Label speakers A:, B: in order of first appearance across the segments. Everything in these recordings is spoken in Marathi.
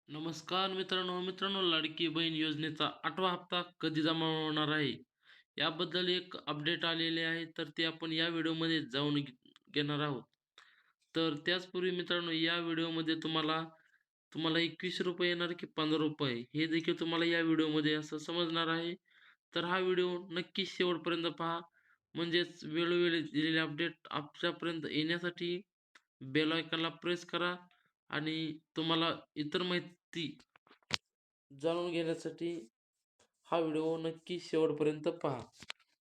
A: नमस्कार मित्रांनो, लाडकी बहीण योजनेचा 8वा हप्ता कधी जमा होणार आहे? याबद्दल एक अपडेट आलेले आहे, तर ते आपण या व्हिडिओमध्ये जाऊन घेणार आहोत. तर त्याचपूर्वी मित्रांनो, या व्हिडिओमध्ये तुम्हाला तुम्हाला ₹21 येणार की ₹15 हे देखील तुम्हाला या व्हिडिओमध्ये असं समजणार आहे. तर हा व्हिडिओ नक्की शेवटपर्यंत पहा. म्हणजेच वेळोवेळी दिलेले अपडेट आपल्यापर्यंत येण्यासाठी बेल आयकॉनला प्रेस करा आणि तुम्हाला इतर माहिती जाणून घेण्यासाठी हा व्हिडिओ नक्की शेवटपर्यंत पहा.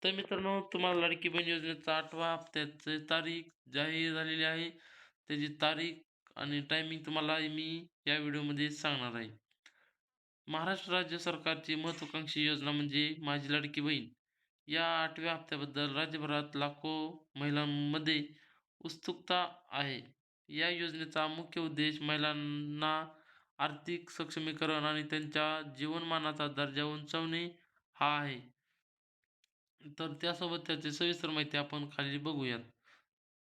A: तर मित्रांनो, तुम्हाला लाडकी बहीण योजनेचा 8वा हप्त्याची तारीख जाहीर झालेली आहे. त्याची तारीख आणि टायमिंग तुम्हाला मी या व्हिडिओमध्ये सांगणार आहे. महाराष्ट्र राज्य सरकारची महत्त्वाकांक्षी योजना म्हणजे माझी लाडकी बहीण. या 8व्या हप्त्याबद्दल राज्यभरात लाखो महिलांमध्ये उत्सुकता आहे. या योजनेचा मुख्य उद्देश महिलांना आर्थिक सक्षमीकरण आणि त्यांच्या जीवनमानाचा दर्जा उंचावणे हा आहे. तर त्यासोबत त्याची सविस्तर माहिती आपण खाली बघूयात.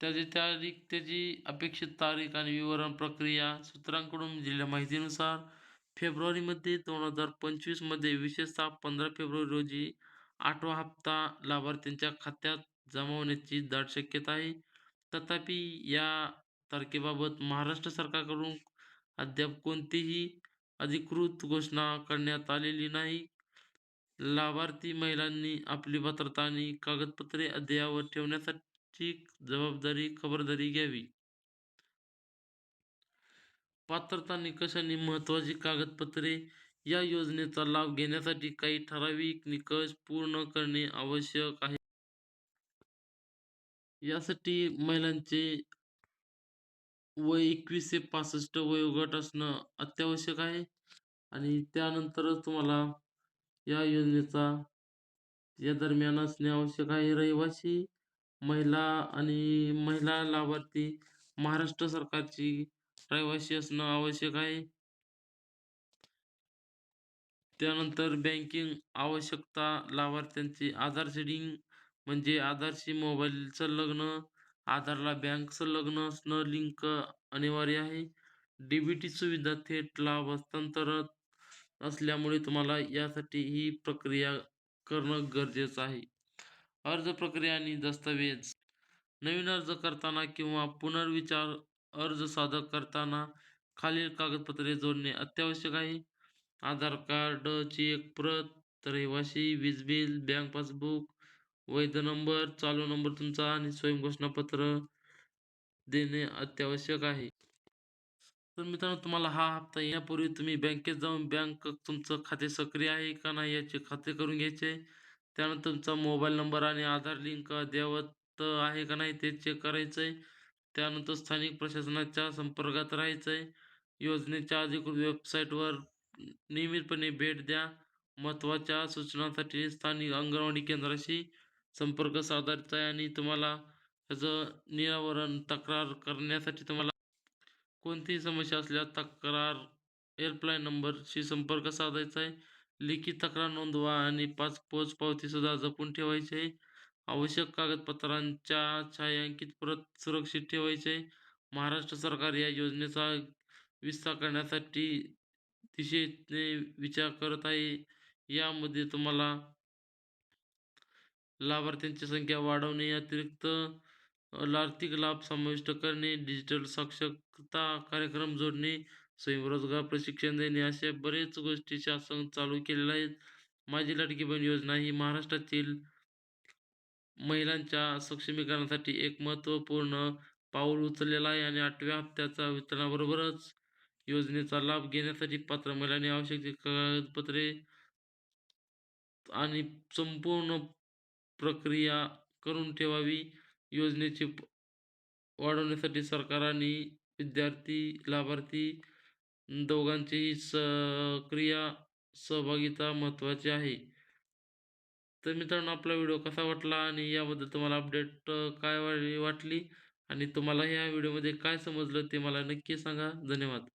A: त्याची तारीख, त्याची अपेक्षित तारीख आणि विवरण प्रक्रिया सूत्रांकडून दिलेल्या माहितीनुसार फेब्रुवारीमध्ये 2025 मध्ये विशेषतः 15 फेब्रुवारी रोजी 8वा हप्ता लाभार्थ्यांच्या खात्यात जमा होण्याची दाट शक्यता आहे. तथापि या तारखेबाबत महाराष्ट्र सरकारकडून अद्याप कोणतीही अधिकृत घोषणा करण्यात आलेली नाही. लाभार्थी महिलांनी आपली पात्रता आणि कागदपत्रे अद्ययावत ठेवण्याची खबरदारी घ्यावी. पात्रता निकष आणि महत्त्वाची कागदपत्रे. या योजनेचा लाभ घेण्यासाठी काही ठराविक निकष पूर्ण करणे आवश्यक आहे. यासाठी महिलांचे वय 21 ते 65 वयोगट असणं अत्यावश्यक आहे आणि त्यानंतरच तुम्हाला या योजनेचा या दरम्यान असणे आवश्यक आहे. रहिवासी महिला आणि महिला लाभार्थी महाराष्ट्र सरकारची रहिवासी असणं आवश्यक आहे. त्यानंतर बँकिंग आवश्यकता, लाभार्थ्यांची आधार सीडिंग म्हणजे आधारशी मोबाईल संलग्न, आधारला बँक संलग्न असणं लिंक अनिवार्य आहे. डी सुविधा थेट लाभ हस्तांतरण असल्यामुळे तुम्हाला यासाठी ही प्रक्रिया करणं गरजेचं आहे. अर्ज प्रक्रिया आणि दस्तऐवज. नवीन अर्ज करताना किंवा पुनर्विचार अर्ज सादर करताना खालील कागदपत्रे जोडणे अत्यावश्यक आहे. आधार कार्डची एक प्रत, रहिवासी, वीज बिल, बँक पासबुक, वैध नंबर, चालू नंबर तुमचा आणि स्वयंघोषणापत्र देणे अत्यावश्यक आहे. तर मित्रांनो, तुम्हाला हा हप्ता येण्यापूर्वी तुम्ही बँकेत जाऊन बँक तुमचं खाते सक्रिय आहे का नाही याची खात्री करून घ्यायची आहे. त्यानंतर तुमचा मोबाईल नंबर आणि आधार लिंक अद्ययावत आहे का नाही ते चेक करायचं आहे. त्यानंतर स्थानिक प्रशासनाच्या संपर्कात राहायचं आहे. योजनेच्या अधिकृत वेबसाईटवर नियमितपणे भेट द्या. महत्त्वाच्या सूचनांसाठी स्थानिक अंगणवाडी केंद्राशी संपर्क साधायचा आहे आणि तुम्हाला त्याचं निरावरण तक्रार करण्यासाठी तुम्हाला कोणतीही समस्या असल्यास तक्रार हेल्पलाईन नंबरशी संपर्क साधायचा आहे. लेखी तक्रार नोंदवा आणि पोचपावतीसुद्धा जपून ठेवायची आहे. आवश्यक कागदपत्रांच्या छायांकित प्रत सुरक्षित ठेवायची आहे. महाराष्ट्र सरकार या योजनेचा विस्तार करण्यासाठी दिशेने विचार करत आहे. यामध्ये तुम्हाला लाभार्थ्यांची संख्या वाढवणे, अतिरिक्त आर्थिक लाभ समाविष्ट करणे, डिजिटल साक्षरता कार्यक्रम जोडणे, स्वयंरोजगार प्रशिक्षण देणे अशा बरेच गोष्टी शासन चालू केलेल्या आहेत. माझी लाडकी बहीण योजना ही महाराष्ट्रातील महिलांच्या सक्षमीकरणासाठी एक महत्त्वपूर्ण पाऊल उचललेलं आहे आणि 8व्या हप्त्याच्या वितरणाबरोबरच योजनेचा लाभ घेण्यासाठी पात्र महिलांनी आवश्यक ती कागदपत्रे आणि संपूर्ण प्रक्रिया करून ठेवावी. योजनेची वाढवण्यासाठी सरकार आणि विद्यार्थी, लाभार्थी दोघांचीही सक्रिय सहभागिता महत्त्वाची आहे. तर मित्रांनो, आपला व्हिडिओ कसा वाटला आणि याबद्दल तुम्हाला अपडेट काय वाटली आणि तुम्हाला ह्या व्हिडिओमध्ये काय समजलं ते मला नक्की सांगा. धन्यवाद.